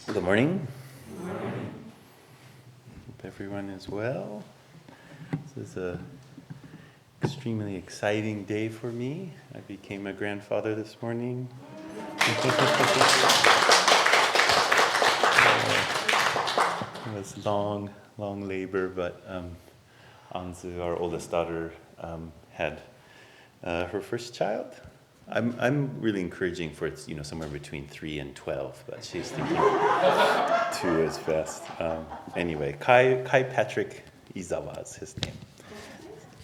Good morning. Hope everyone is well. This is an extremely exciting day for me. I became a grandfather this morning. It was long labor, but Anzu, our oldest daughter, had her first child. I'm really encouraging for it's somewhere between 3 and 12, but she's thinking 2 is best. Anyway, Kai Patrick Izawa is his name.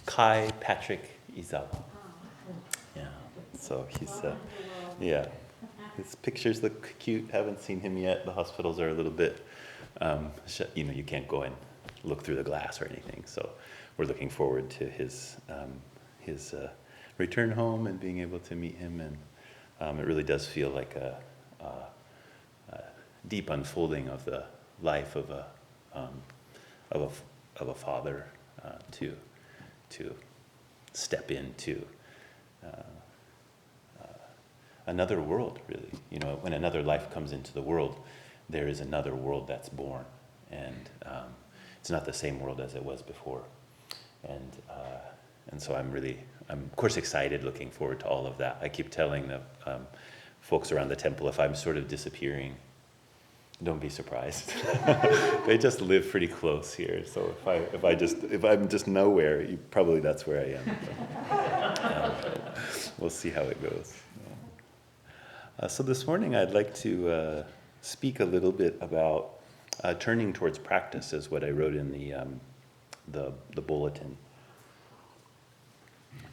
Kai Patrick Izawa. Yeah. So he's his pictures look cute. Haven't seen him yet. The hospitals are a little bit, you can't go and look through the glass or anything. So we're looking forward to his return home and being able to meet him, and it really does feel like a deep unfolding of the life of a father to step into another world. Really, when another life comes into the world, there is another world that's born, and it's not the same world as it was before, and so I'm of course excited, looking forward to all of that. I keep telling the folks around the temple, if I'm sort of disappearing, don't be surprised. They just live pretty close here, so if I'm just nowhere, probably that's where I am. We'll see how it goes. So this morning I'd like to speak a little bit about turning towards practice, is what I wrote in the bulletin.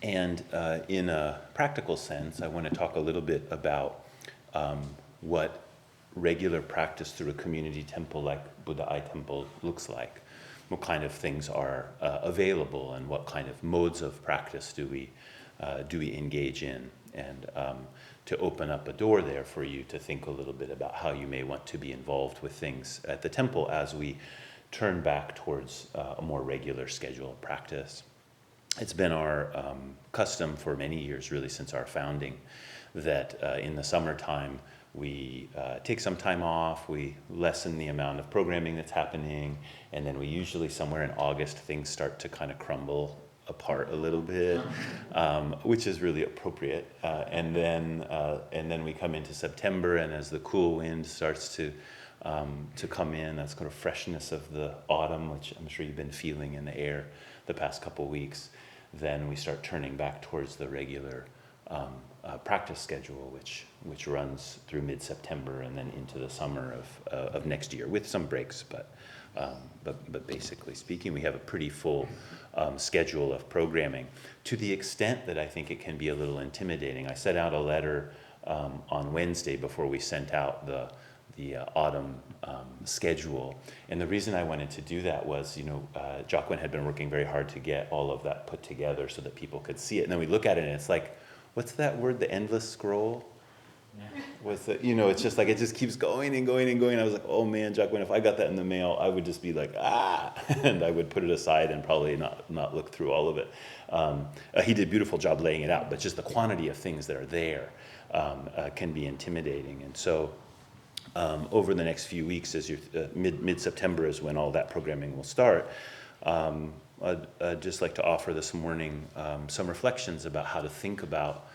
And in a practical sense, I want to talk a little bit about what regular practice through a community temple like Buddha Eye Temple looks like. What kind of things are available, and what kind of modes of practice do we engage in, and to open up a door there for you to think a little bit about how you may want to be involved with things at the temple as we turn back towards a more regular schedule of practice. It's been our custom for many years, really since our founding, that in the summertime we take some time off, we lessen the amount of programming that's happening, and then we usually somewhere in August things start to kind of crumble apart a little bit, which is really appropriate. And then we come into September, and as the cool wind starts to come in, that's kind of freshness of the autumn, which I'm sure you've been feeling in the air the past couple weeks. Then we start turning back towards the regular practice schedule, which runs through mid-September and then into the summer of next year, with some breaks. But basically speaking, we have a pretty full schedule of programming, to the extent that I think it can be a little intimidating. I sent out a letter on Wednesday before we sent out the autumn schedule, and the reason I wanted to do that was, Jacqueline had been working very hard to get all of that put together so that people could see it, and then we look at it and it's like, what's that word, the endless scroll? With the, it's just like it just keeps going and going and going. I was like, oh man, Jacqueline, if I got that in the mail, I would just be like, and I would put it aside and probably not look through all of it. He did a beautiful job laying it out, but just the quantity of things that are there can be intimidating. And so over the next few weeks, as mid-September is when all that programming will start, I'd just like to offer this morning some reflections about how to think about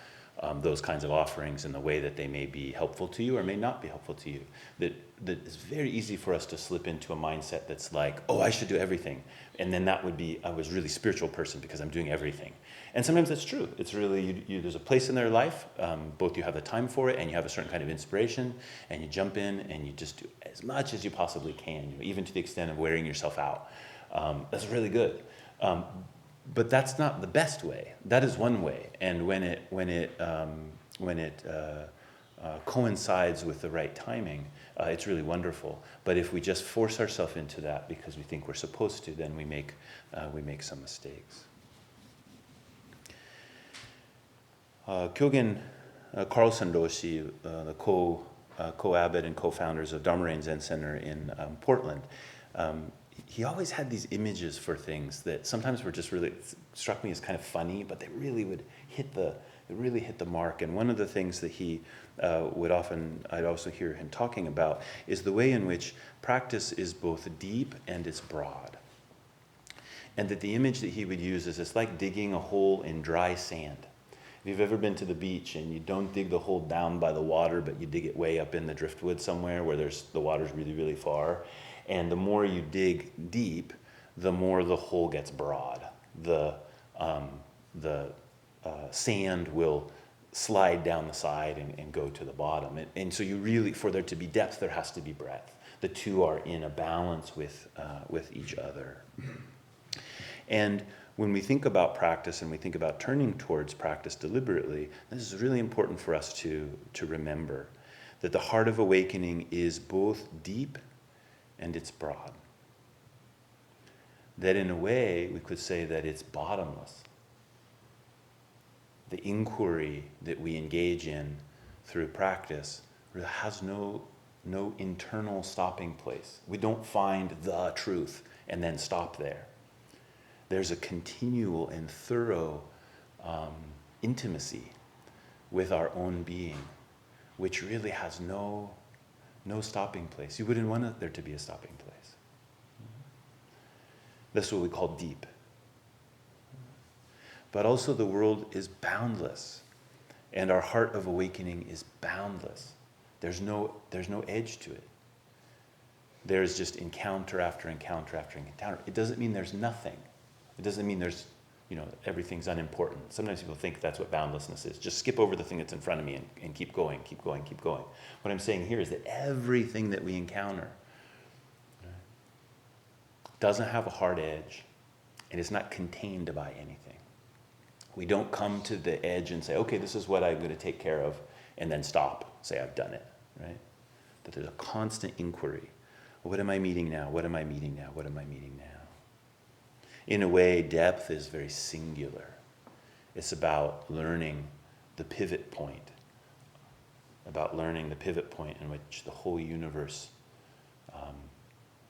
those kinds of offerings in the way that they may be helpful to you or may not be helpful to you. That it's very easy for us to slip into a mindset that's like, oh, I should do everything. And then that would be, I was a really spiritual person because I'm doing everything. And sometimes that's true. It's really, there's a place in their life, both you have the time for it and you have a certain kind of inspiration, and you jump in and you just do as much as you possibly can, even to the extent of wearing yourself out. That's really good. But that's not the best way. That is one way, and when it coincides with the right timing, it's really wonderful. But if we just force ourselves into that because we think we're supposed to, then we make some mistakes. Kyogen Carlson Roshi, the co-abbot and co-founders of Dharma Rain Zen Center in Portland, he always had these images for things that sometimes were just really, struck me as kind of funny, but they really would hit the mark. And one of the things that he I'd also hear him talking about, is the way in which practice is both deep and it's broad. And that the image that he would use is it's like digging a hole in dry sand. If you've ever been to the beach and you don't dig the hole down by the water, but you dig it way up in the driftwood somewhere where the water's really, really far, and the more you dig deep, the more the hole gets broad. The sand will slide down the side and go to the bottom. And so you really, for there to be depth, there has to be breadth. The two are in a balance with each other. And when we think about practice and we think about turning towards practice deliberately, this is really important for us to remember that the heart of awakening is both deep and it's broad. That in a way, we could say that it's bottomless. The inquiry that we engage in through practice really has no internal stopping place. We don't find the truth and then stop there. There's a continual and thorough intimacy with our own being, which really has no stopping place. You wouldn't want there to be a stopping place. That's what we call deep. But also the world is boundless, and our heart of awakening is boundless. There's no edge to it. There's just encounter after encounter after encounter. It doesn't mean there's nothing. It doesn't mean there's, everything's unimportant. Sometimes people think that's what boundlessness is. Just skip over the thing that's in front of me and keep going, keep going, keep going. What I'm saying here is that everything that we encounter doesn't have a hard edge, and it's not contained by anything. We don't come to the edge and say, okay, this is what I'm going to take care of, and then stop, say I've done it, right? But there's a constant inquiry. Well, what am I meeting now? What am I meeting now? What am I meeting now? In a way, depth is very singular. It's about learning the pivot point, in which the whole universe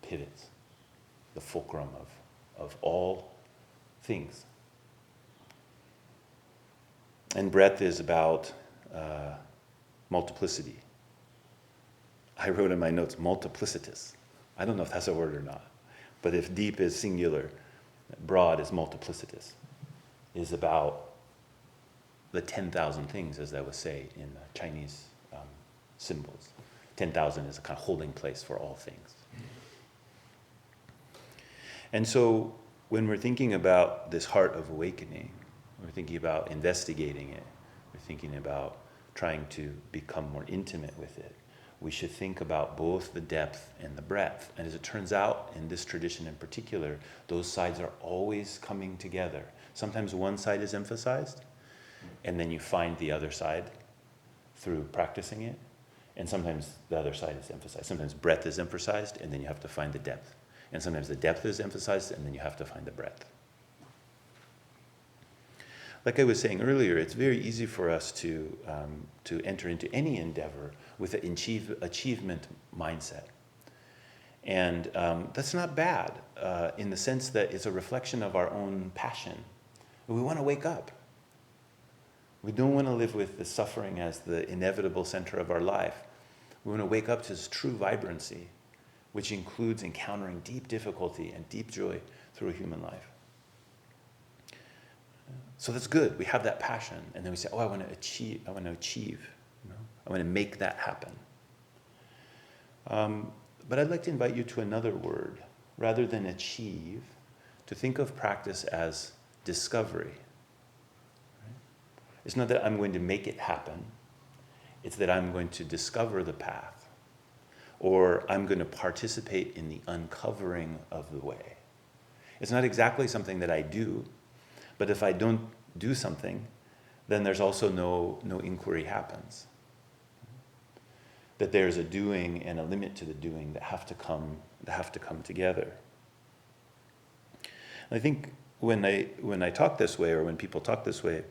pivots, the fulcrum of all things. And breadth is about multiplicity. I wrote in my notes, multiplicitous. I don't know if that's a word or not. But if deep is singular, broad is multiplicitous. It is about the 10,000 things, as they would say in Chinese symbols. 10,000 is a kind of holding place for all things. And so when we're thinking about this heart of awakening, we're thinking about investigating it, we're thinking about trying to become more intimate with it, we should think about both the depth and the breadth. And as it turns out, in this tradition in particular, those sides are always coming together. Sometimes one side is emphasized, and then you find the other side through practicing it. And sometimes the other side is emphasized. Sometimes breadth is emphasized, and then you have to find the depth. And sometimes the depth is emphasized, and then you have to find the breadth. Like I was saying earlier, it's very easy for us to enter into any endeavor with an achievement mindset. And that's not bad in the sense that it's a reflection of our own passion. We want to wake up. We don't want to live with the suffering as the inevitable center of our life. We want to wake up to this true vibrancy, which includes encountering deep difficulty and deep joy through a human life. So that's good. We have that passion, and then we say, "Oh, I want to achieve. I want to make that happen." But I'd like to invite you to another word, rather than achieve, to think of practice as discovery. It's not that I'm going to make it happen. It's that I'm going to discover the path, or I'm going to participate in the uncovering of the way. It's not exactly something that I do. But if I don't do something, then there's also no inquiry happens. That there's a doing and a limit to the doing that have to come together. And I think when I talk this way, or when people talk this way,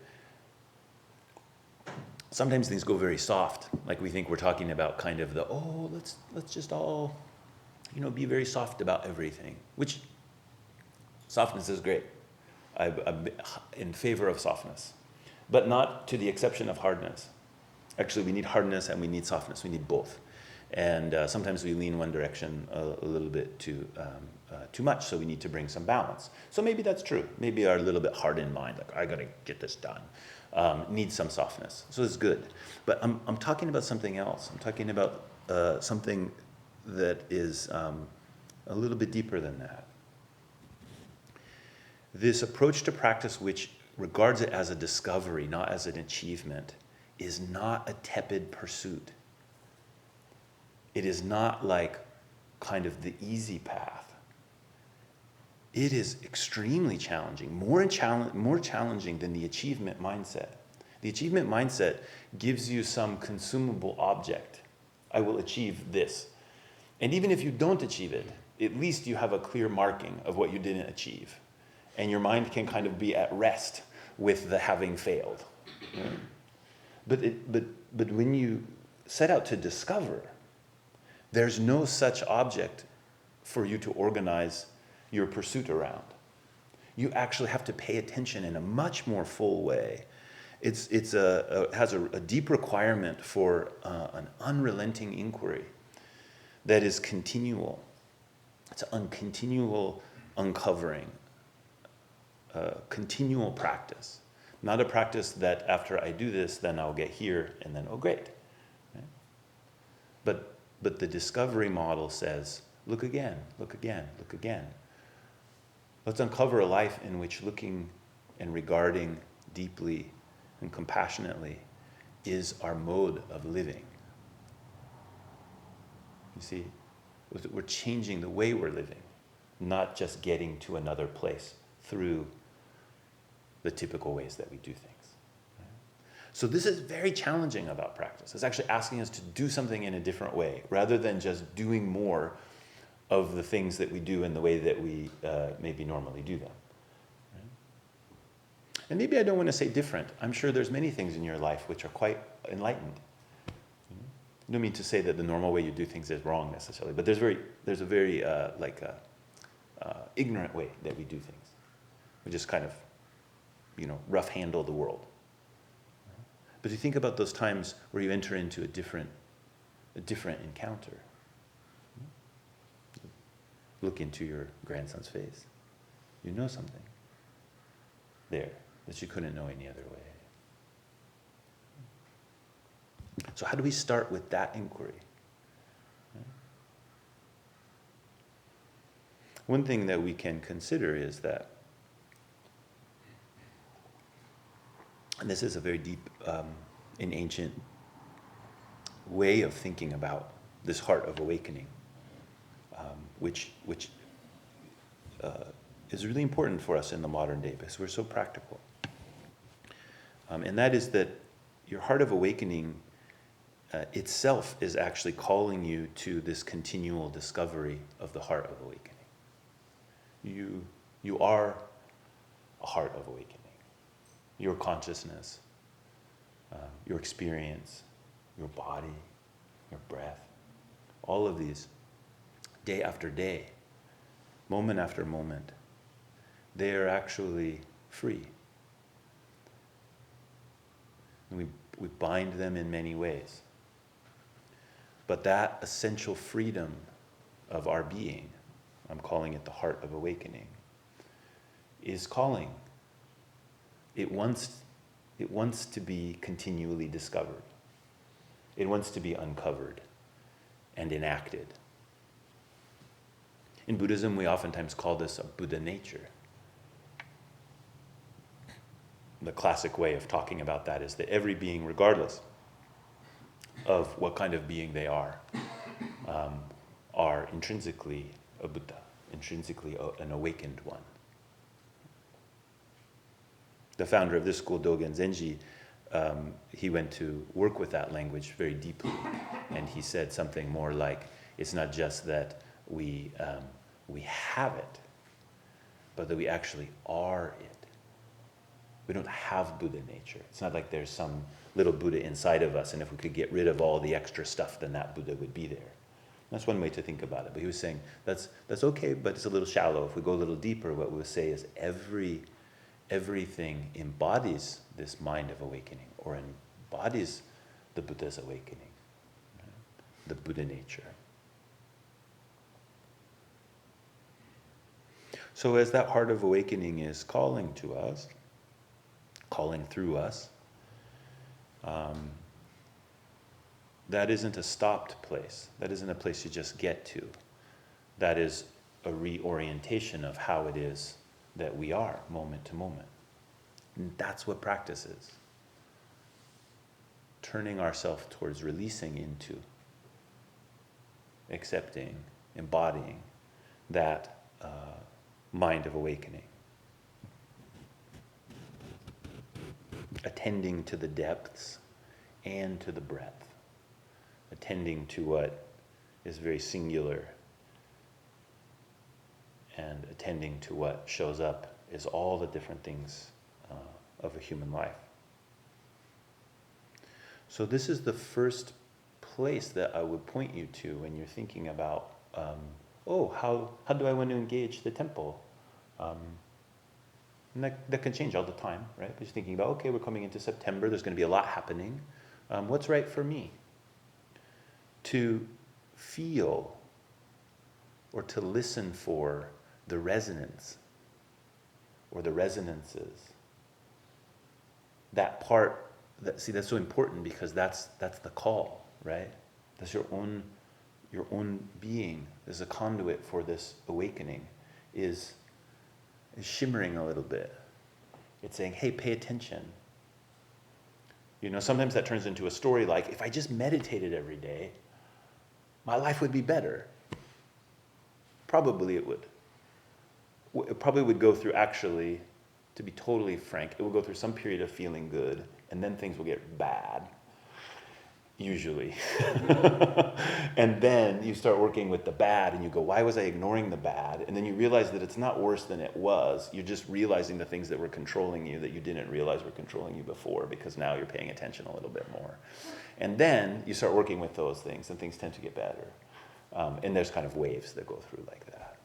sometimes things go very soft. Like we think we're talking about kind of let's just all, be very soft about everything, which softness is great. I'm in favor of softness, but not to the exception of hardness. Actually, we need hardness and we need softness. We need both. And sometimes we lean one direction a little bit too much, so we need to bring some balance. So maybe that's true. Maybe our little bit hard in mind, like, I got to get this done, needs some softness. So it's good. But I'm talking about something else. I'm talking about something that is a little bit deeper than that. This approach to practice, which regards it as a discovery, not as an achievement, is not a tepid pursuit. It is not like kind of the easy path. It is extremely challenging, more challenging than the achievement mindset. The achievement mindset gives you some consumable object. I will achieve this. And even if you don't achieve it, at least you have a clear marking of what you didn't achieve. And your mind can kind of be at rest with the having failed. Right? But when you set out to discover, there's no such object for you to organize your pursuit around. You actually have to pay attention in a much more full way. It has a deep requirement for an unrelenting inquiry that is continual. It's a continual uncovering, continual practice. Not a practice that after I do this, then I'll get here, and then, oh, great. Right? But the discovery model says, look again, look again, look again. Let's uncover a life in which looking and regarding deeply and compassionately is our mode of living. You see, we're changing the way we're living, not just getting to another place through the typical ways that we do things. So this is very challenging about practice. It's actually asking us to do something in a different way, rather than just doing more of the things that we do in the way that we maybe normally do them. Right? And maybe I don't want to say different. I'm sure there's many things in your life which are quite enlightened. I don't mean to say that the normal way you do things is wrong necessarily, but there's a very ignorant way that we do things. We just kind of, rough handle the world. But you think about those times where you enter into a different encounter. Look into your grandson's face. You know something there that you couldn't know any other way. So how do we start with that inquiry? One thing that we can consider is that, and this is a very deep and ancient way of thinking about this heart of awakening, which is really important for us in the modern day because we're so practical. And that is that your heart of awakening itself is actually calling you to this continual discovery of the heart of awakening. You are a heart of awakening. Your consciousness, your experience, your body, your breath, all of these, day after day, moment after moment, they are actually free. And we bind them in many ways. But that essential freedom of our being, I'm calling it the heart of awakening, is calling. It wants to be continually discovered. It wants to be uncovered and enacted. In Buddhism, we oftentimes call this a Buddha nature. The classic way of talking about that is that every being, regardless of what kind of being they are intrinsically a Buddha, intrinsically an awakened one. The founder of this school, Dogen Zenji, he went to work with that language very deeply, and he said something more like, it's not just that we have it, but that we actually are it. We don't have Buddha nature. It's not like there's some little Buddha inside of us, and if we could get rid of all the extra stuff, then that Buddha would be there. That's one way to think about it. But he was saying that's okay, but it's a little shallow. If we go a little deeper, what we would say is everything embodies this mind of awakening, or embodies the Buddha's awakening, the Buddha nature. So as that heart of awakening is calling to us, calling through us, that isn't a stopped place. That isn't a place you just get to. That is a reorientation of how it is that we are moment to moment. And that's what practice is. Turning ourselves towards releasing into, accepting, embodying that mind of awakening. Attending to the depths and to the breadth. Attending to what is very singular, and attending to what shows up is all the different things of a human life. So this is the first place that I would point you to when you're thinking about, how do I want to engage the temple? And that can change all the time, right? But just thinking about, okay, we're coming into September, there's going to be a lot happening. What's right for me? To feel or to listen for the resonance or the resonances. That part, that's so important, because that's the call, right? That's your own being as a conduit for this awakening is shimmering a little bit. It's saying, hey, pay attention. Sometimes that turns into a story like, if I just meditated every day, my life would be better. Probably it would. It probably would go through, actually, to be totally frank, it will go through some period of feeling good, and then things will get bad, usually. And then you start working with the bad, and you go, why was I ignoring the bad? And then you realize that it's not worse than it was. You're just realizing the things that were controlling you that you didn't realize were controlling you before, because now you're paying attention a little bit more. And then you start working with those things, and things tend to get better. And there's kind of waves that go through like that.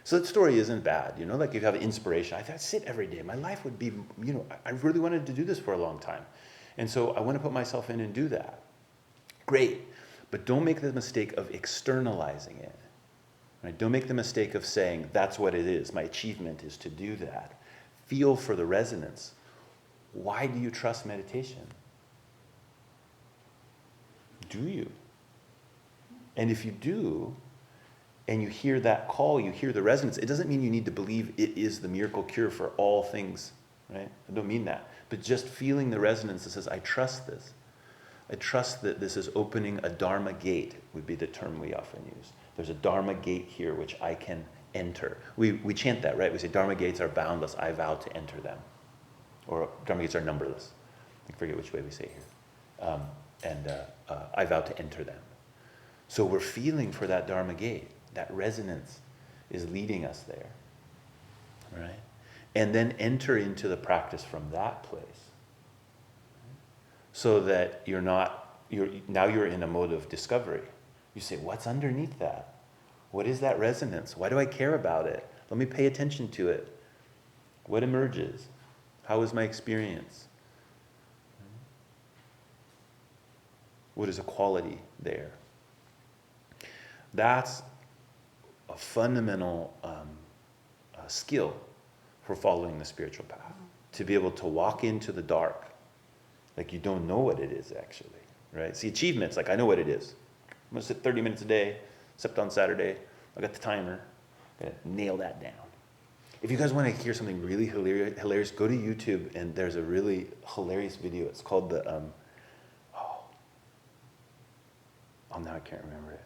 So that story isn't bad, like you have inspiration. I sit every day. My life would be, I really wanted to do this for a long time. And so I want to put myself in and do that. Great. But don't make the mistake of externalizing it. Right? Don't make the mistake of saying, that's what it is. My achievement is to do that. Feel for the resonance. Why do you trust meditation? Do you? And if you do, and you hear that call, you hear the resonance, it doesn't mean you need to believe it is the miracle cure for all things, right? I don't mean that. But just feeling the resonance that says, I trust this. I trust that this is opening a Dharma gate, would be the term we often use. There's a Dharma gate here which I can enter. We chant that, right? We say, Dharma gates are boundless, I vow to enter them. Or Dharma gates are numberless. I forget which way we say here. I vow to enter them. So we're feeling for that Dharma gate. That resonance is leading us there, right? And then enter into the practice from that place, so that you're in a mode of discovery. You say, what's underneath that? What is that resonance? Why do I care about it? Let me pay attention to it. What emerges? How is my experience? What is a quality there? That's a fundamental skill for following the spiritual path. To be able to walk into the dark like you don't know what it is, actually, right? See, achievements, like I know what it is. I'm going to sit 30 minutes a day, except on Saturday. I got the timer. I'm going to nail that down. If you guys want to hear something really hilarious, go to YouTube, and there's a really hilarious video. It's called the, now I can't remember it.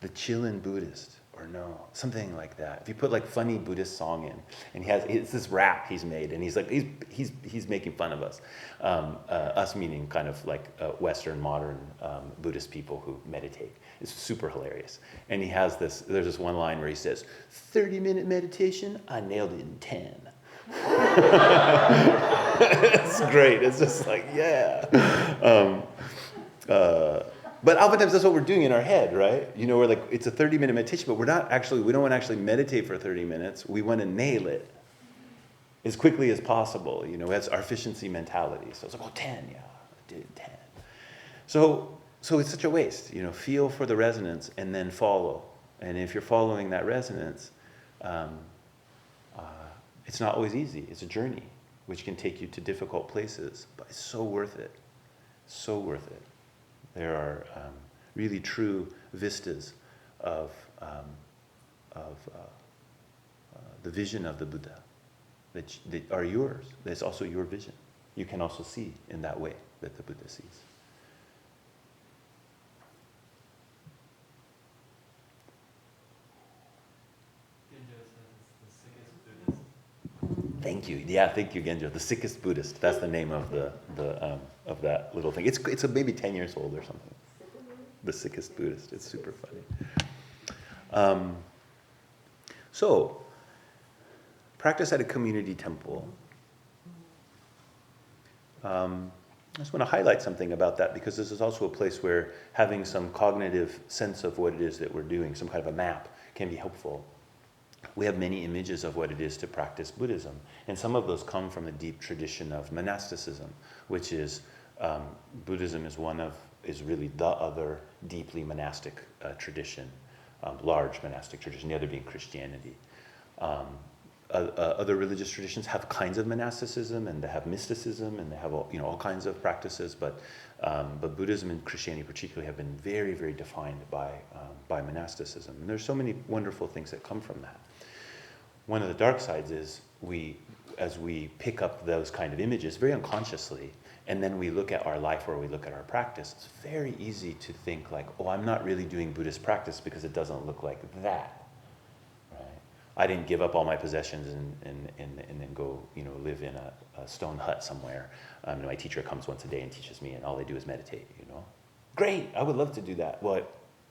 The Chillin' Buddhist, or no, something like that. If you put like funny Buddhist song in, and it's this rap he's made, and he's like, he's making fun of us. Us meaning kind of like Western modern Buddhist people who meditate. It's super hilarious. And there's this one line where he says, 30-minute meditation, I nailed it in 10. It's great. It's just like, yeah. But oftentimes that's what we're doing in our head, right? You know, we're like, it's a 30-minute meditation, but we don't want to actually meditate for 30 minutes. We want to nail it as quickly as possible. You know, that's our efficiency mentality. So it's like, 10, yeah, I did 10. So it's such a waste. You know, feel for the resonance and then follow. And if you're following that resonance, it's not always easy. It's a journey, which can take you to difficult places, but it's so worth it. So worth it. There are really true vistas of the vision of the Buddha that are yours. That's also your vision. You can also see in that way that the Buddha sees. Thank you. Yeah, thank you, Genjo. The sickest Buddhist. That's the name of of that little thing. It's maybe 10 years old or something. The sickest Buddhist. It's super funny. So, practice at a community temple. I just want to highlight something about that because this is also a place where having some cognitive sense of what it is that we're doing, some kind of a map, can be helpful. We have many images of what it is to practice Buddhism, and some of those come from the deep tradition of monasticism, which is Buddhism is really the other deeply monastic tradition, large monastic tradition, the other being Christianity. Other religious traditions have kinds of monasticism, and they have mysticism, and they have all kinds of practices, but Buddhism and Christianity particularly have been very, very defined by monasticism. And there's so many wonderful things that come from that. One of the dark sides is as we pick up those kind of images very unconsciously, and then we look at our life or we look at our practice, it's very easy to think like, I'm not really doing Buddhist practice because it doesn't look like that. I didn't give up all my possessions and then go, live in a stone hut somewhere. My teacher comes once a day and teaches me, and all they do is meditate. Great, I would love to do that. Well,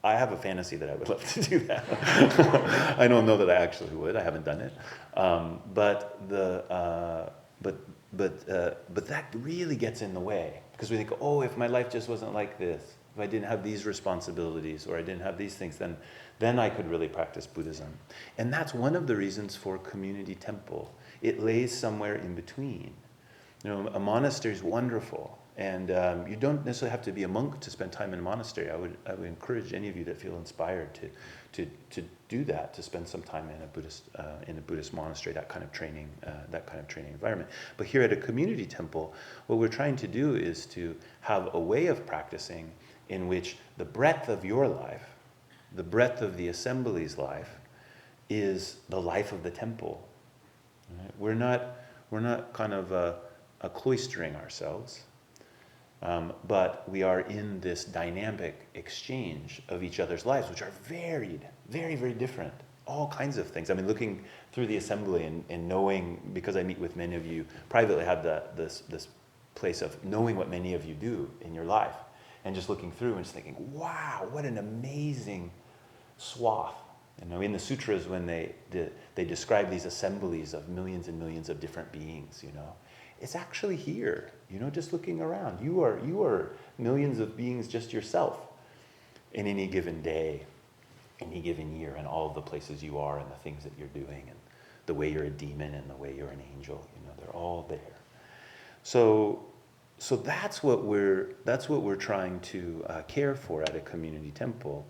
I have a fantasy that I would love to do that. I don't know that I actually would. I haven't done it. But that really gets in the way because we think, if my life just wasn't like this, if I didn't have these responsibilities or I didn't have these things, then I could really practice Buddhism. And that's one of the reasons for community temple. It lays somewhere in between. A monastery is wonderful, and you don't necessarily have to be a monk to spend time in a monastery. I would encourage any of you that feel inspired to do that, to spend some time in a Buddhist monastery, that kind of training environment. But here at a community temple, what we're trying to do is to have a way of practicing in which the breadth of your life, the breadth of the assembly's life, is the life of the temple. Right? We're not kind of cloistering ourselves, but we are in this dynamic exchange of each other's lives, which are varied, very, very different. All kinds of things. I mean, looking through the assembly and knowing, because I meet with many of you privately, I have this place of knowing what many of you do in your life, and just looking through and just thinking, wow, what an amazing swath. In the sutras, when they describe these assemblies of millions and millions of different beings, it's actually here. Just looking around, you are millions of beings just yourself in any given day, any given year, and all of the places you are and the things that you're doing, and the way you're a demon and the way you're an angel. They're all there. So that's what we're trying to care for at a community temple,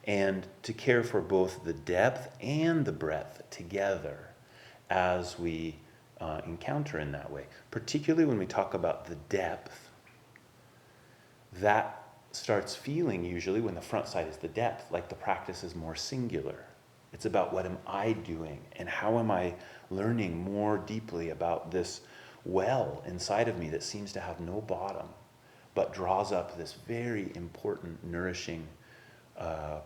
and to care for both the depth and the breadth together as we encounter in that way. Particularly when we talk about the depth, that starts feeling usually when the front side is the depth, like the practice is more singular. It's about what am I doing and how am I learning more deeply about this well inside of me that seems to have no bottom, but draws up this very important, nourishing,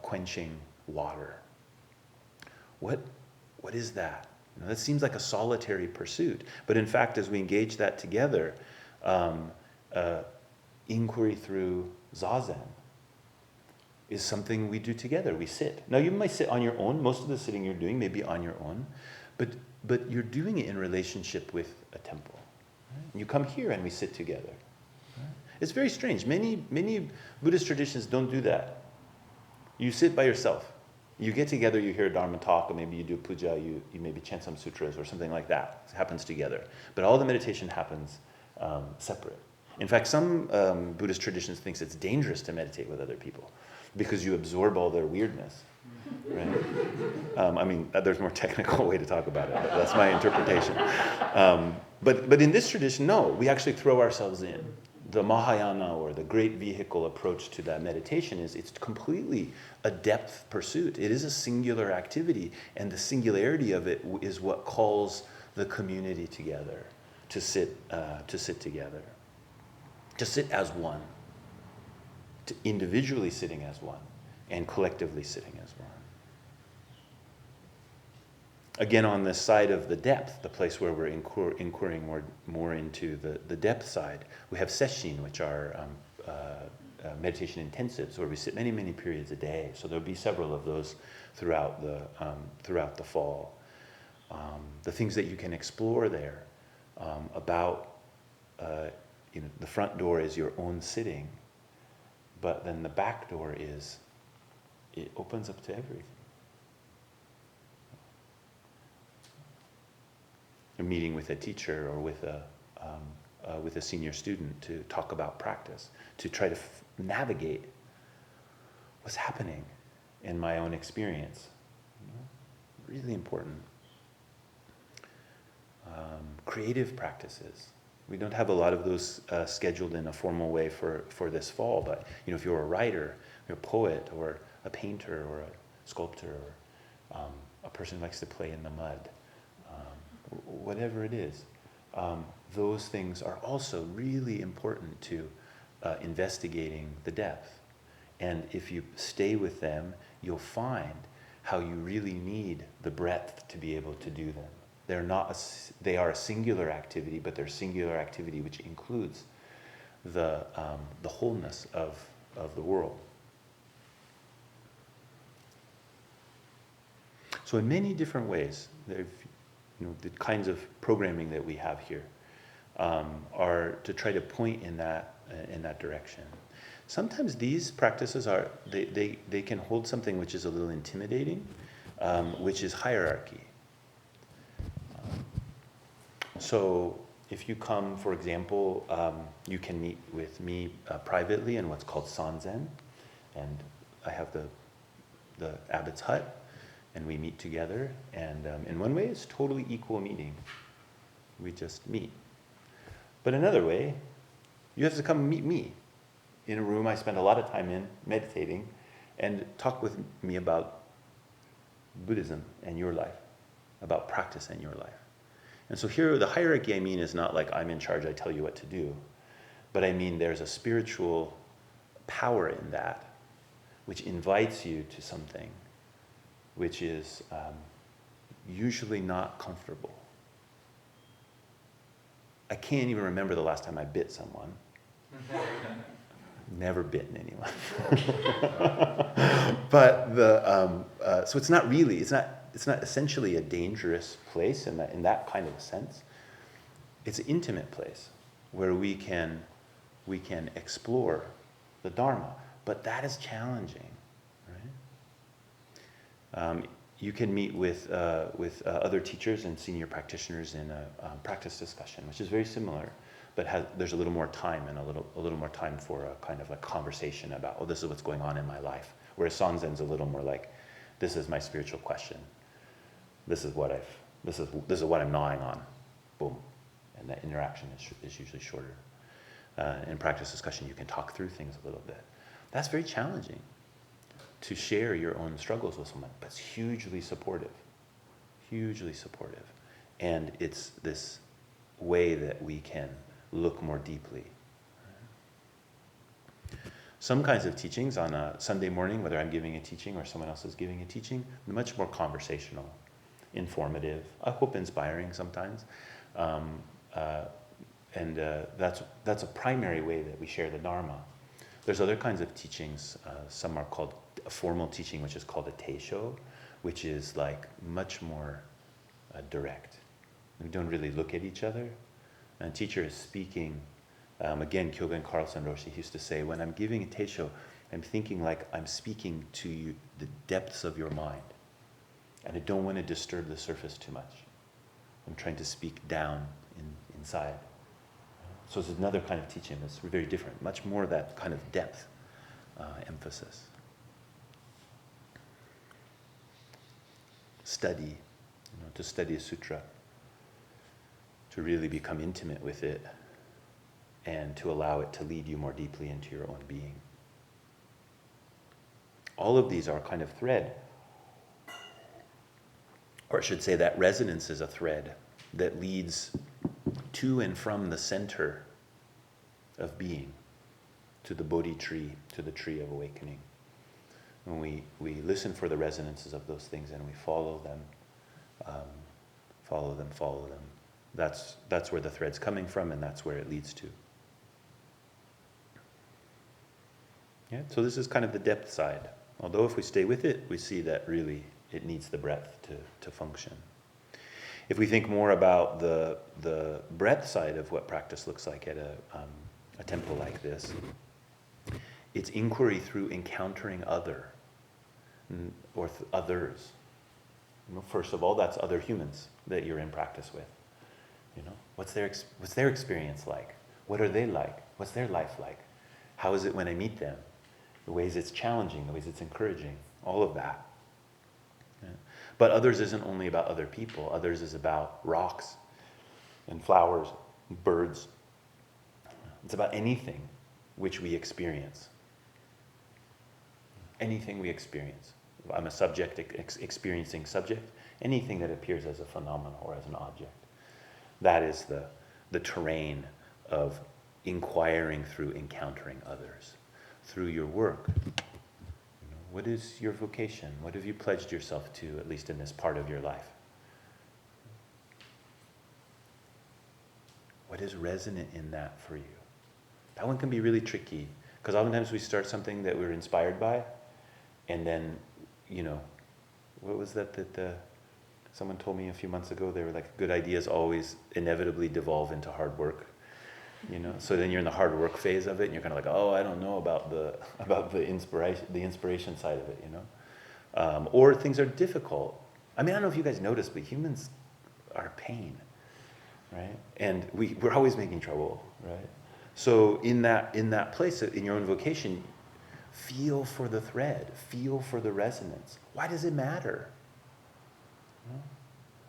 quenching water. What is that? That seems like a solitary pursuit, but in fact, as we engage that together, inquiry through zazen is something we do together. We sit. Now, you might sit on your own. Most of the sitting you're doing may be on your own, but you're doing it in relationship with a temple. Right? You come here and we sit together. Right? It's very strange. Many Buddhist traditions don't do that. You sit by yourself. You get together, you hear a Dharma talk, or maybe you do puja, you maybe chant some sutras or something like that. It happens together. But all the meditation happens separate. In fact, some Buddhist traditions thinks it's dangerous to meditate with other people because you absorb all their weirdness. Right? I mean, there's a more technical way to talk about it, but that's my interpretation. But in this tradition, no, we actually throw ourselves in. The Mahayana, or the great vehicle approach to that meditation, it's completely a depth pursuit. It is a singular activity, and the singularity of it is what calls the community together, to sit together, to sit as one, to individually sitting as one, and collectively sitting as one. Again, on this side of the depth, the place where we're inquiring more into the depth side, we have sesshin, which are meditation intensives, where we sit many, many periods a day. So there'll be several of those throughout the fall. The things that you can explore there about, the front door is your own sitting, but then the back door it opens up to everything. A meeting with a teacher or with a senior student to talk about practice, to try to navigate what's happening in my own experience. Really important. Creative practices. We don't have a lot of those scheduled in a formal way for this fall, but if you're a writer, you're a poet, or a painter, or a sculptor, or a person who likes to play in the mud, whatever it is, those things are also really important to investigating the depth. And if you stay with them, you'll find how you really need the breadth to be able to do them. They are a singular activity, but they're singular activity which includes the wholeness of the world. So in many different ways, the kinds of programming that we have here are to try to point in that direction. Sometimes these practices they can hold something which is a little intimidating, which is hierarchy. So if you come, for example, you can meet with me privately in what's called sanzen, and I have the abbot's hut, and we meet together, and in one way it's totally equal meeting. We just meet. But another way, you have to come meet me in a room I spend a lot of time in meditating, and talk with me about Buddhism and your life, about practice and your life. And so here, the hierarchy I mean is not like I'm in charge, I tell you what to do, but I mean there's a spiritual power in that which invites you to something which is usually not comfortable. I can't even remember the last time I bit someone. Never bitten anyone. But so it's not really, it's not essentially a dangerous place in that kind of a sense. It's an intimate place where we can explore the Dharma, but that is challenging, right? You can meet with other teachers and senior practitioners in a practice discussion, which is very similar, but there's a little more time and a little more time for a kind of a conversation about, this is what's going on in my life. Whereas Sanzen's a little more like, this is my spiritual question. This is what I'm gnawing on. Boom, and that interaction is usually shorter. In practice discussion, you can talk through things a little bit. That's very challenging, to share your own struggles with someone, but it's hugely supportive, and it's this way that we can look more deeply. Some kinds of teachings on a Sunday morning, whether I'm giving a teaching or someone else is giving a teaching, much more conversational, informative, I hope inspiring sometimes, and that's a primary way that we share the Dharma. There's other kinds of teachings. Some are called a formal teaching, which is called a teisho, which is like much more direct. We don't really look at each other, and the teacher is speaking Again, Kyogen Carlson Roshi used to say, when I'm giving a teisho, I'm thinking like I'm speaking to you, the depths of your mind. And I don't want to disturb the surface too much. I'm trying to speak down inside. So it's another kind of teaching that's very different, much more that kind of depth emphasis. Study, to study a sutra, to really become intimate with it, and to allow it to lead you more deeply into your own being. All of these are kind of thread, or I should say that resonance is a thread that leads to and from the center of being, to the Bodhi tree, to the tree of awakening. When we listen for the resonances of those things and we follow them, that's where the thread's coming from, and that's where it leads to. Yeah, so this is kind of the depth side. Although if we stay with it, we see that really it needs the breadth to function. If we think more about the breadth side of what practice looks like at a temple like this, it's inquiry through encountering others. First of all, that's other humans that you're in practice with. What's their experience like? What are they like? What's their life like? How is it when I meet them? The ways it's challenging, the ways it's encouraging, all of that. Yeah. But others isn't only about other people. Others is about rocks and flowers, and birds. It's about anything which we experience. Anything we experience. I'm a subject experiencing subject. Anything that appears as a phenomenon or as an object. That is the terrain of inquiring through encountering others. Through your work. What is your vocation? What have you pledged yourself to, at least in this part of your life? What is resonant in that for you? That one can be really tricky, because oftentimes we start something that we're inspired by, and then, what was that someone told me a few months ago? They were like, good ideas always inevitably devolve into hard work. So then you're in the hard work phase of it, and you're kind of like, oh, I don't know about the inspiration side of it, or things are difficult. I mean, I don't know if you guys notice, but humans are pain, right? And we're always making trouble, right? So in that place, in your own vocation, feel for the thread, feel for the resonance. Why does it matter?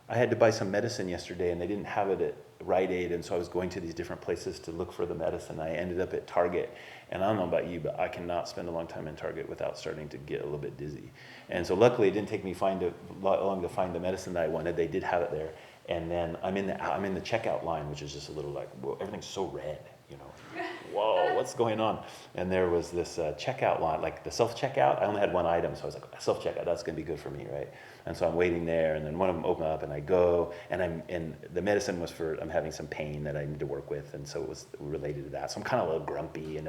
I had to buy some medicine yesterday, and they didn't have it at Rite Aid, and so I was going to these different places to look for the medicine. I ended up at Target, and I don't know about you, but I cannot spend a long time in Target without starting to get a little bit dizzy. And so luckily it didn't take me long to find the medicine that I wanted. They did have it there, and then I'm in the checkout line, which is just a little like, whoa, everything's so red, Whoa, what's going on? And there was this checkout line, like the self-checkout. I only had one item, so I was like, self-checkout, that's going to be good for me, right? And so I'm waiting there, and then one of them opened up, and I go, and the medicine was I'm having some pain that I need to work with, and so it was related to that. So I'm kind of a little grumpy, and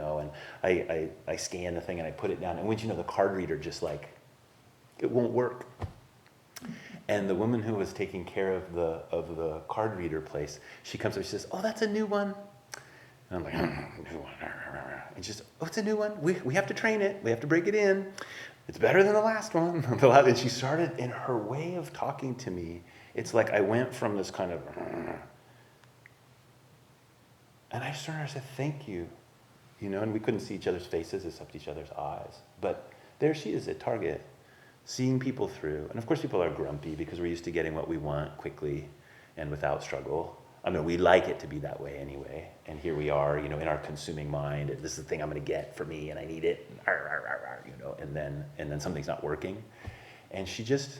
I scan the thing, and I put it down, and once the card reader just like, it won't work. And the woman who was taking care of the card reader place, she comes up, she says, oh, that's a new one. And I'm like, new one. And she's, oh, it's a new one. We have to train it. We have to break it in. It's better than the last one. And she started, in her way of talking to me, it's like I went from this kind of, and I started to say, thank you. And we couldn't see each other's faces except each other's eyes. But there she is at Target, seeing people through. And of course people are grumpy because we're used to getting what we want quickly and without struggle. I mean, we like it to be that way anyway. And here we are, in our consuming mind. This is the thing I'm going to get for me, and I need it. And then something's not working. And it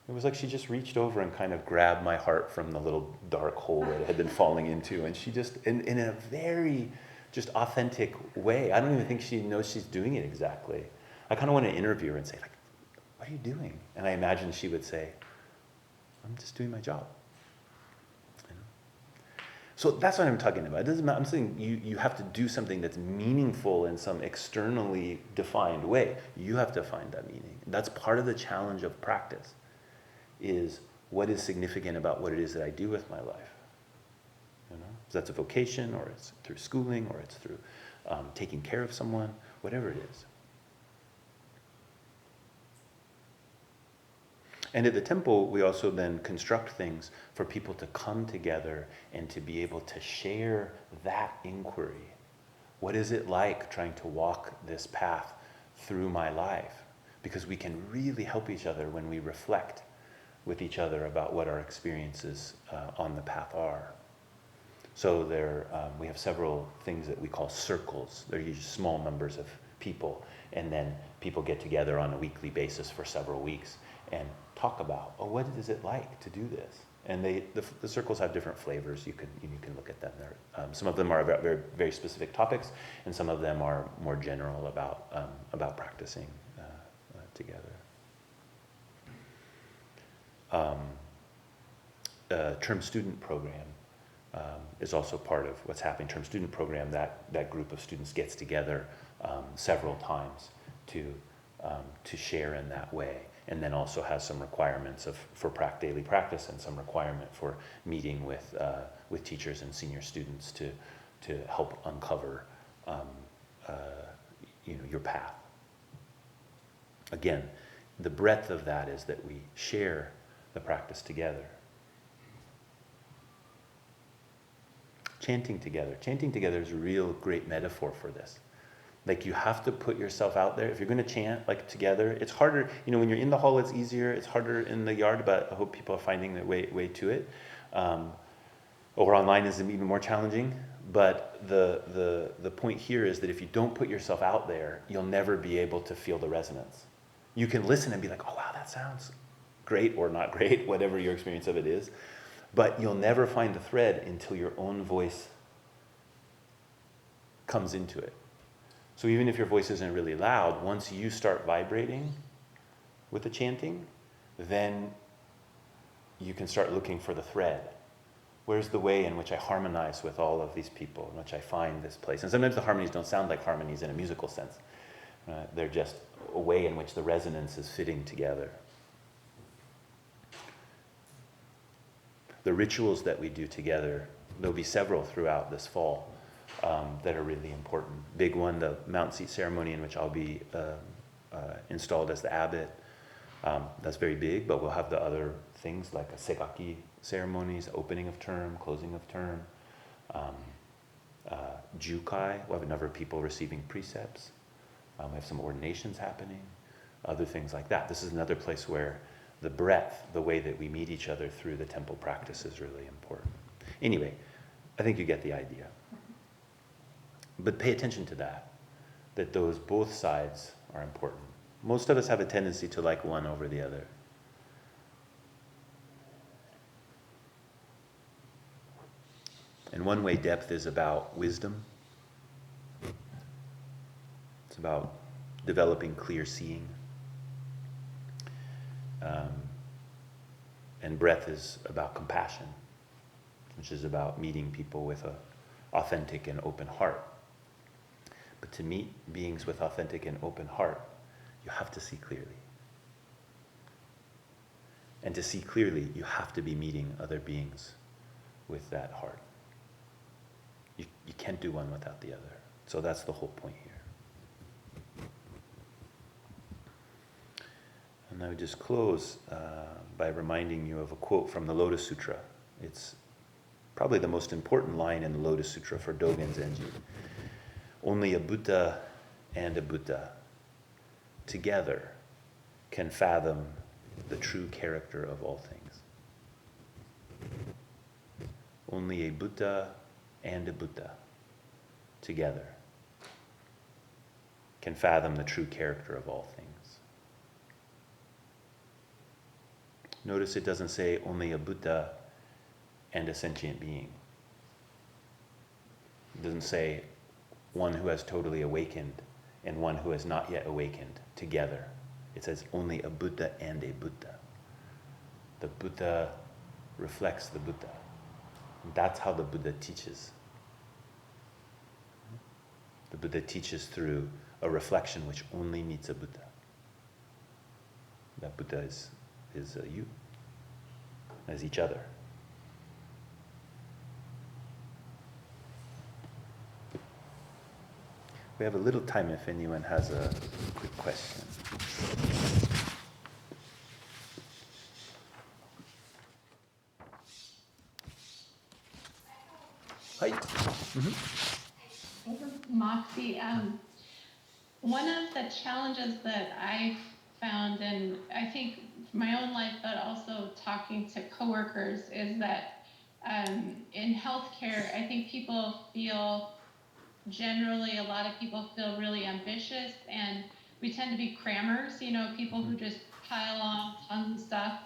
was like she just reached over and kind of grabbed my heart from the little dark hole that it had been falling into. And she just, in a very just authentic way. I don't even think she knows she's doing it exactly. I kind of want to interview her and say, like, what are you doing? And I imagine she would say, I'm just doing my job. So that's what I'm talking about. It doesn't matter. I'm saying you have to do something that's meaningful in some externally defined way. You have to find that meaning. That's part of the challenge of practice, is what is significant about what it is that I do with my life. So that's a vocation, or it's through schooling, or it's through taking care of someone, whatever it is. And at the temple, we also then construct things for people to come together and to be able to share that inquiry. What is it like trying to walk this path through my life? Because we can really help each other when we reflect with each other about what our experiences on the path are. So we have several things that we call circles. They're usually small numbers of people, and then people get together on a weekly basis for several weeks and talk about, what is it like to do this? And the circles have different flavors. You can look at them. Some of them are about very, very specific topics, and some of them are more general about practicing together. Term student program is also part of what's happening. Term student program, that group of students gets together several times to share in that way, and then also has some requirements for daily practice and some requirement for meeting with teachers and senior students to help uncover your path. Again, the breadth of that is that we share the practice together. Chanting together is a real great metaphor for this. Like, you have to put yourself out there. If you're going to chant like together, it's harder. When you're in the hall, it's easier. It's harder in the yard, but I hope people are finding their way to it. Or online is even more challenging. But the point here is that if you don't put yourself out there, you'll never be able to feel the resonance. You can listen and be like, oh wow, that sounds great or not great, whatever your experience of it is. But you'll never find the thread until your own voice comes into it. So even if your voice isn't really loud, once you start vibrating with the chanting, then you can start looking for the thread. Where's the way in which I harmonize with all of these people, in which I find this place? And sometimes the harmonies don't sound like harmonies in a musical sense. They're just a way in which the resonance is fitting together. The rituals that we do together, there'll be several throughout this fall that are really important. Big one, the Mount Seat ceremony, in which I'll be installed as the abbot. That's very big, but we'll have the other things like a segaki ceremonies, opening of term, closing of term, jukai. We'll have a number of people receiving precepts. We have some ordinations happening, other things like that. This is another place where the breadth, the way that we meet each other through the temple practice is really important. Anyway, I think you get the idea. But pay attention to that those both sides are important. Most of us have a tendency to like one over the other. And one way depth is about wisdom. It's about developing clear seeing. And breadth is about compassion, which is about meeting people with an authentic and open heart. But to meet beings with authentic and open heart, you have to see clearly. And to see clearly, you have to be meeting other beings with that heart. You can't do one without the other. So that's the whole point here. And I would just close by reminding you of a quote from the Lotus Sutra. It's probably the most important line in the Lotus Sutra for Dogen Zenji. Only a Buddha and a Buddha together can fathom the true character of all things. Only a Buddha and a Buddha together can fathom the true character of all things. Notice it doesn't say only a Buddha and a sentient being. It doesn't say one who has totally awakened and one who has not yet awakened together. It says only a Buddha and a Buddha. The Buddha reflects the Buddha. That's how the Buddha teaches. The Buddha teaches through a reflection which only meets a Buddha. That Buddha is you, as each other. We have a little time if anyone has a quick question. Hi. Moxie, one of the challenges that I found, and I think my own life, but also talking to coworkers, is that in healthcare, I think people feel generally, a lot of people feel really ambitious, and we tend to be crammers, people who just pile on tons of stuff.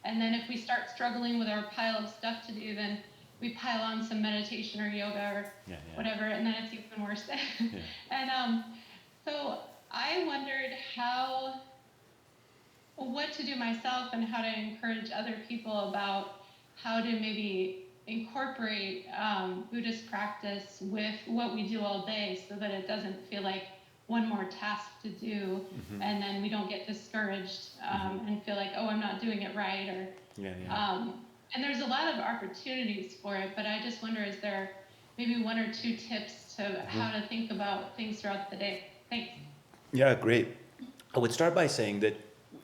And then if we start struggling with our pile of stuff to do, then we pile on some meditation or yoga or whatever, and then it's even worse. And so I wondered what to do myself and how to encourage other people about how to maybe incorporate Buddhist practice with what we do all day, so that it doesn't feel like one more task to do, and then we don't get discouraged and feel like, oh, I'm not doing it right, or and there's a lot of opportunities for it, but I just wonder, is there maybe one or two tips to how to think about things throughout the day? Thanks. Yeah, great. I would start by saying that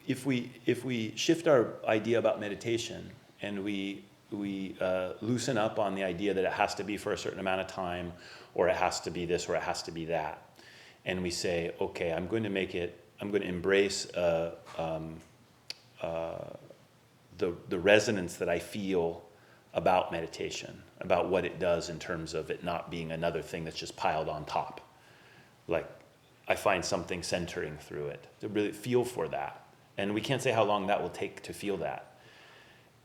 if we shift our idea about meditation and we loosen up on the idea that it has to be for a certain amount of time, or it has to be this, or it has to be that, and we say, okay, I'm going to embrace the resonance that I feel about meditation, about what it does in terms of it not being another thing that's just piled on top. Like, I find something centering through it, to really feel for that. And we can't say how long that will take to feel that.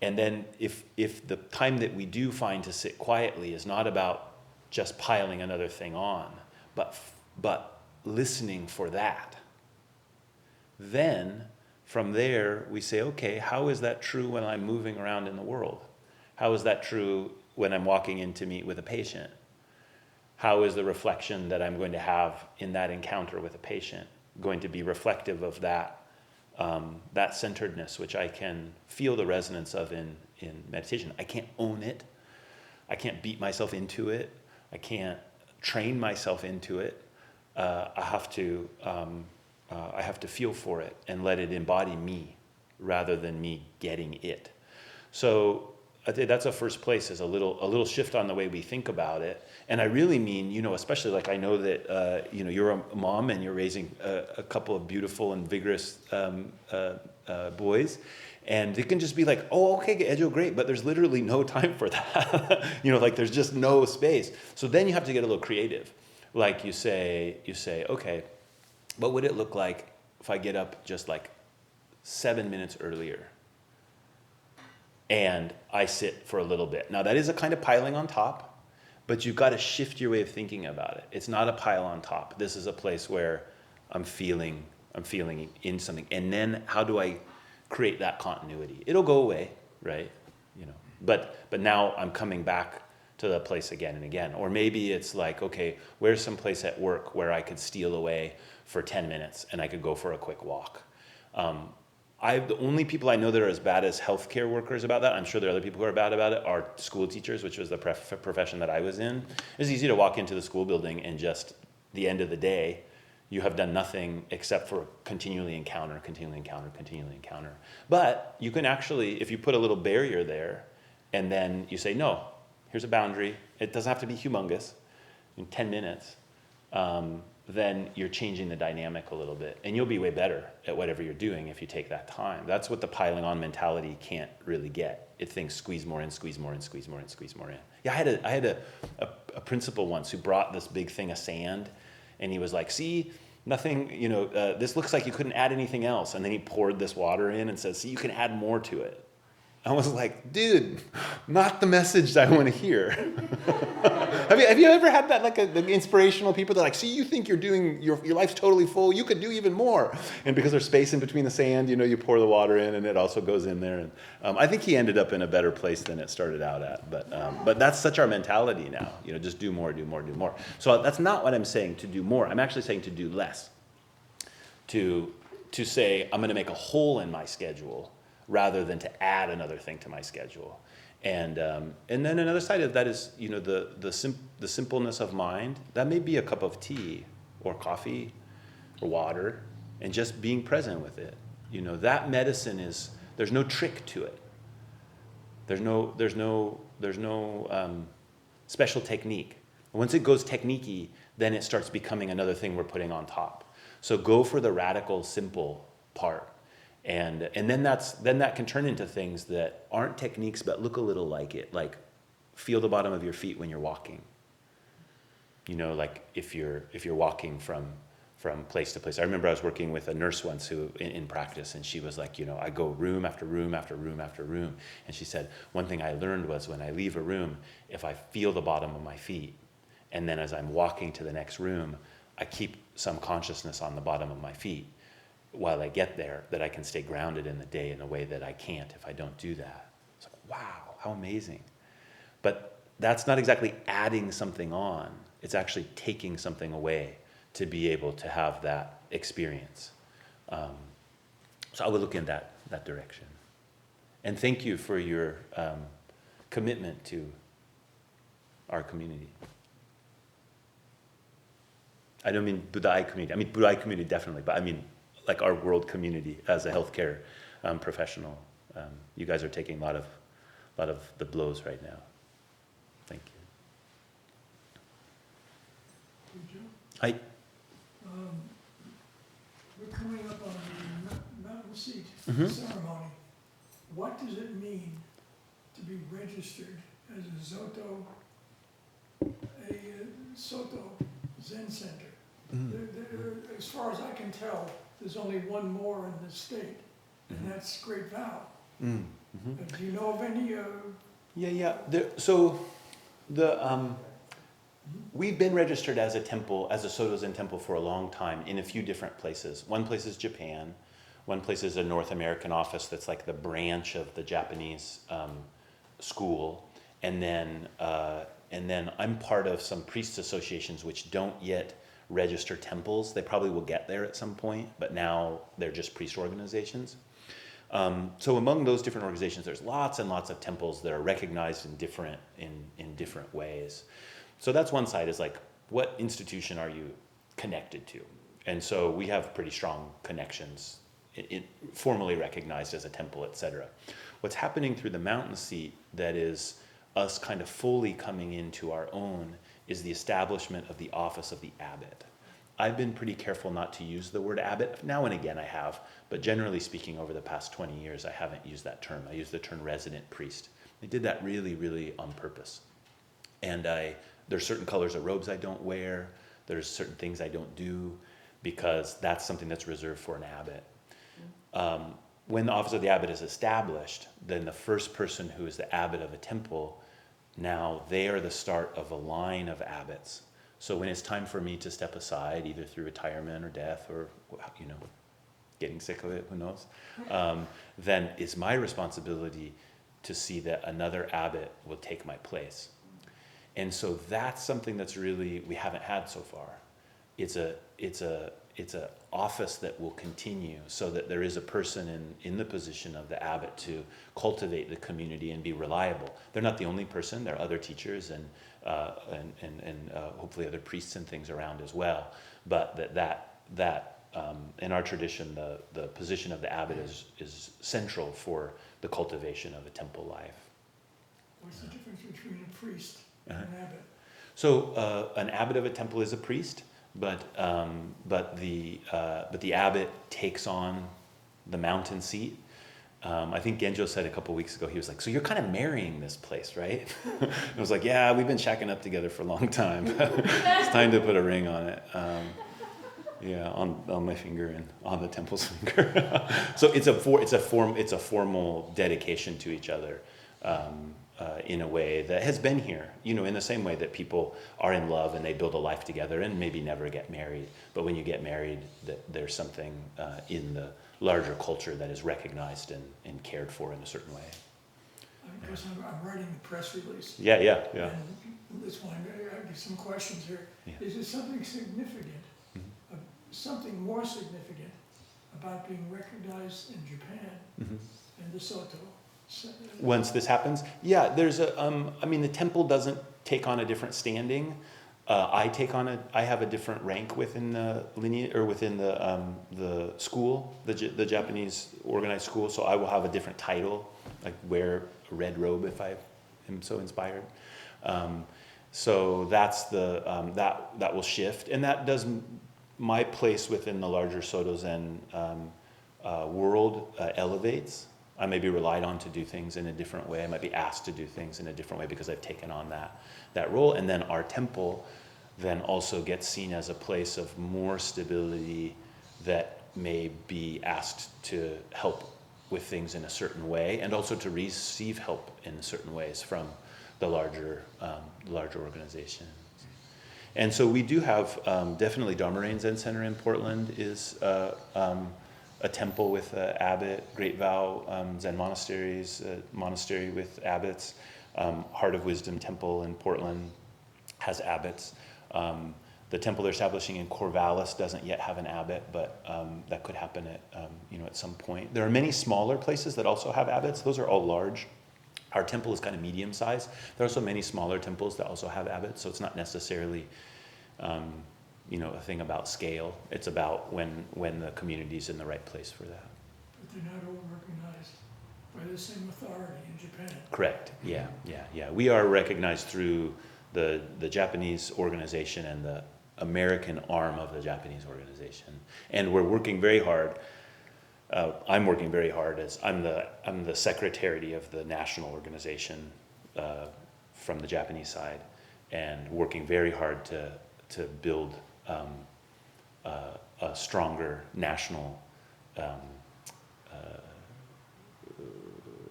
And then if the time that we do find to sit quietly is not about just piling another thing on, but listening for that, then from there we say, okay, how is that true when I'm moving around in the world? How is that true when I'm walking in to meet with a patient? How is the reflection that I'm going to have in that encounter with a patient going to be reflective of that centeredness, which I can feel the resonance of in meditation? I can't own it. I can't beat myself into it. I can't train myself into it. I have to feel for it and let it embody me rather than me getting it. So I think that's a first place, is a little shift on the way we think about it. And I really mean, especially, like, I know that, you're a mom and you're raising a couple of beautiful and vigorous boys. And it can just be like, oh, okay, Ejo, great, but there's literally no time for that. Like, there's just no space. So then you have to get a little creative. Like you say, okay, what would it look like if I get up just like 7 minutes earlier and I sit for a little bit? Now, that is a kind of piling on top, but you've got to shift your way of thinking about it. It's not a pile on top. This is a place where I'm feeling in something. And then how do I create that continuity? It'll go away, right? But now I'm coming back to the place again and again. Or maybe it's like, okay, where's some place at work where I could steal away for 10 minutes and I could go for a quick walk? The only people I know that are as bad as healthcare workers about that, I'm sure there are other people who are bad about it, are school teachers, which was the profession that I was in. It's easy to walk into the school building and just, the end of the day, you have done nothing except for continually encounter. But you can actually, if you put a little barrier there, and then you say, no, here's a boundary. It doesn't have to be humongous. In 10 minutes, then you're changing the dynamic a little bit. And you'll be way better at whatever you're doing if you take that time. That's what the piling on mentality can't really get. It thinks squeeze more in. Yeah, I had a principal once who brought this big thing of sand, and he was like, see, nothing, this looks like you couldn't add anything else. And then he poured this water in and said, see, you can add more to it. I was like, dude, not the message I want to hear. Have you ever had that, like the inspirational people that are like, see, you think you're doing, your life's totally full, you could do even more. And because there's space in between the sand, you pour the water in and it also goes in there. And I think he ended up in a better place than it started out at. But that's such our mentality now, just do more. So that's not what I'm saying, to do more. I'm actually saying to do less. To say, I'm going to make a hole in my schedule rather than to add another thing to my schedule. And then another side of that is, the simpleness of mind. That may be a cup of tea, or coffee or water, and just being present with it. That medicine there's no trick to it. There's no special technique. Once it goes technique-y, then it starts becoming another thing we're putting on top. So go for the radical, simple part. And then that can turn into things that aren't techniques but look a little like it, like feel the bottom of your feet when you're walking. Like if you're walking from place to place. I remember I was working with a nurse once who in practice, and she was like, I go room after room after room after room. And she said, one thing I learned was when I leave a room, if I feel the bottom of my feet, and then as I'm walking to the next room, I keep some consciousness on the bottom of my feet while I get there, that I can stay grounded in the day in a way that I can't if I don't do that. It's like, wow, how amazing. But that's not exactly adding something on. It's actually taking something away to be able to have that experience. So I would look in that direction. And thank you for your commitment to our community. I don't mean Buddha-I community. I mean Buddha-I community definitely, but I mean like our world community as a healthcare professional. You guys are taking a lot of the blows right now. Thank you. Hey, Joe. Hi. We're coming up on the mountain seat Mhm. ceremony. What does it mean to be registered as a Soto Zen Center? As far as I can tell, there's only one more in the state, and that's Great Vow. Do you know of any? Yeah. We've been registered as a temple, as a Soto Zen temple for a long time in a few different places. One place is Japan. One place is a North American office that's like the branch of the Japanese school. And then I'm part of some priests associations which don't yet register temples. They probably will get there at some point, but now they're just priest organizations. So among those different organizations, there's lots and lots of temples that are recognized in different ways. So that's one side, is like, what institution are you connected to? And so we have pretty strong connections, formally recognized as a temple, etc. What's happening through the mountain seat that is us kind of fully coming into our own is the establishment of the office of the abbot. I've been pretty careful not to use the word abbot. Now and again I have, but generally speaking, over the past 20 years, I haven't used that term. I use the term resident priest. I did that really, really on purpose. And there's certain colors of robes I don't wear. There's certain things I don't do, because that's something that's reserved for an abbot. When the office of the abbot is established, then the first person who is the abbot of a temple, now they are the start of a line of abbots. So when it's time for me to step aside, either through retirement or death or, getting sick of it, who knows, then it's my responsibility to see that another abbot will take my place. And so that's something that's really, we haven't had so far. It's a office that will continue, so that there is a person in the position of the abbot to cultivate the community and be reliable. They're not the only person. There are other teachers and hopefully other priests and things around as well. But that in our tradition, the position of the abbot is central for the cultivation of a temple life. What's the difference between a priest and an abbot? So an abbot of a temple is a priest, but the abbot takes on the mountain seat. I think Genjo said a couple weeks ago, he was like, so you're kind of marrying this place, right? I was like, yeah, we've been shacking up together for a long time. It's time to put a ring on it. On my finger and on the temple's finger. So it's a formal dedication to each other. In a way that has been here, in the same way that people are in love and they build a life together and maybe never get married. But when you get married, there's something in the larger culture that is recognized and cared for in a certain way. Because I'm writing the press release. Yeah. And this one, I have some questions here. Yeah. Is there something significant, something more significant about being recognized in Japan and the Soto? Once this happens, there's the temple doesn't take on a different standing. I have a different rank within the lineage, or within the school, the Japanese organized school. So I will have a different title, like wear a red robe if I am so inspired. So that's that will shift, and that does my place within the larger Soto Zen world elevates. I may be relied on to do things in a different way. I might be asked to do things in a different way because I've taken on that role. And then our temple then also gets seen as a place of more stability that may be asked to help with things in a certain way, and also to receive help in certain ways from the larger organization. And so we do have definitely Dharma Zen Center in Portland is a temple with abbot, Great Vow Zen monasteries, monastery with abbots. Heart of Wisdom Temple in Portland has abbots. The temple they're establishing in Corvallis doesn't yet have an abbot, but that could happen at some point. There are many smaller places that also have abbots. Those are all large. Our temple is kind of medium size. There are also many smaller temples that also have abbots, so it's not necessarily a thing about scale. It's about when the community's in the right place for that. But they're not all recognized by the same authority in Japan. Correct. Yeah. We are recognized through the Japanese organization and the American arm of the Japanese organization, and we're working very hard. I'm working very hard as I'm the secretary of the national organization from the Japanese side, and working very hard to build a stronger national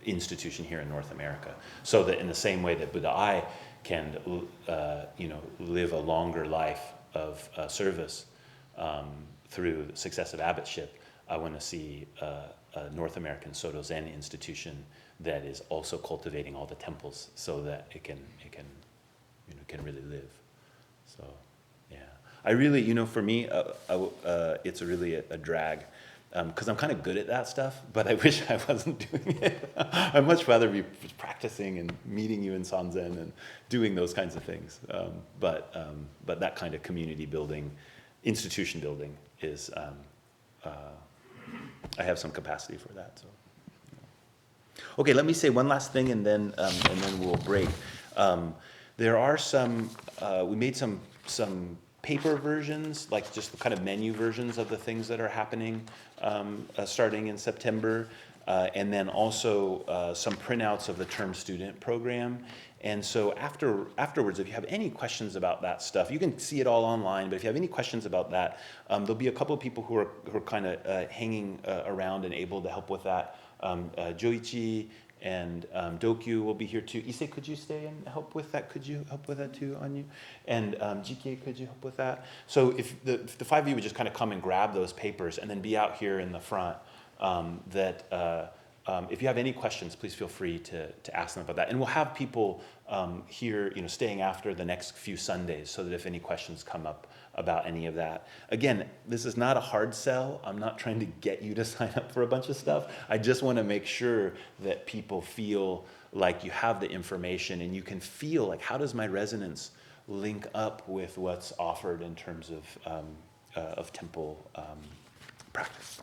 institution here in North America, so that in the same way that Buddha Ai can live a longer life of service through successive abbotship, I want to see a North American Soto Zen institution that is also cultivating all the temples, so that it can really live. So, yeah, I really, for me, it's really a drag, because I'm kind of good at that stuff, but I wish I wasn't doing it. I'd much rather be practicing and meeting you in Sanzen and doing those kinds of things. But that kind of community building, institution building is. I have some capacity for that. So, okay, let me say one last thing, and then we'll break. There are some. We made some paper versions, like just the kind of menu versions of the things that are happening starting in September, and then also some printouts of the term student program. And so afterwards, if you have any questions about that stuff, you can see it all online, but if you have any questions about that, there'll be a couple of people who are kind of hanging around and able to help with that. Joichi and Dokyu will be here too. Issei, could you stay and help with that? Could you help with that too, Anyu? And GK, could you help with that? So if the five of you would just kind of come and grab those papers and then be out here in the front, if you have any questions, please feel free to ask them about that. And we'll have people here, staying after the next few Sundays, so that if any questions come up about any of that. Again, this is not a hard sell. I'm not trying to get you to sign up for a bunch of stuff. I just want to make sure that people feel like you have the information, and you can feel like, how does my resonance link up with what's offered in terms of temple practice.